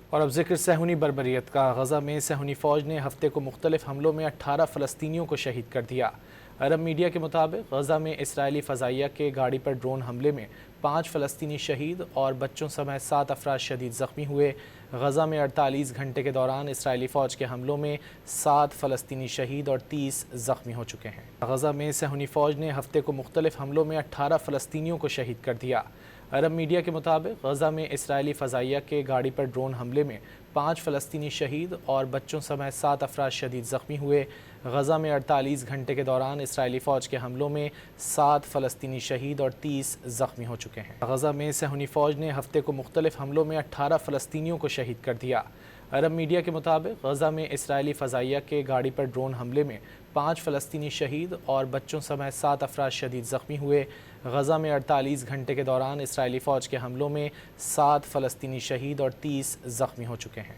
اور اب ذکر صہیونی بربریت کا۔ غزہ میں صہیونی فوج نے ہفتے کو مختلف حملوں میں 18 فلسطینیوں کو شہید کر دیا۔ عرب میڈیا کے مطابق غزہ میں اسرائیلی فضائیہ کے گاڑی پر ڈرون حملے میں 5 فلسطینی شہید اور بچوں سمیت 7 افراد شدید زخمی ہوئے۔ غزہ میں 48 گھنٹے کے دوران اسرائیلی فوج کے حملوں میں 7 فلسطینی شہید اور 30 زخمی ہو چکے ہیں۔ غزہ میں صہیونی فوج نے ہفتے کو مختلف حملوں میں 18 فلسطینیوں کو شہید کر دیا۔ عرب میڈیا کے مطابق غزہ میں اسرائیلی فضائیہ کے گاڑی پر ڈرون حملے میں 5 فلسطینی شہید اور بچوں سمیت 7 افراد شدید زخمی ہوئے۔ غزہ میں 48 گھنٹے کے دوران اسرائیلی فوج کے حملوں میں 7 فلسطینی شہید اور 30 زخمی ہو چکے ہیں۔ غزہ میں صہیونی فوج نے ہفتے کو مختلف حملوں میں 18 فلسطینیوں کو شہید کر دیا۔ عرب میڈیا کے مطابق غزہ میں اسرائیلی فضائیہ کے گاڑی پر ڈرون حملے میں 5 فلسطینی شہید اور بچوں سمیت 7 افراد شدید زخمی ہوئے۔ غزہ میں 48 گھنٹے کے دوران اسرائیلی فوج کے حملوں میں 7 فلسطینی شہید اور 30 زخمی ہو چکے ہیں۔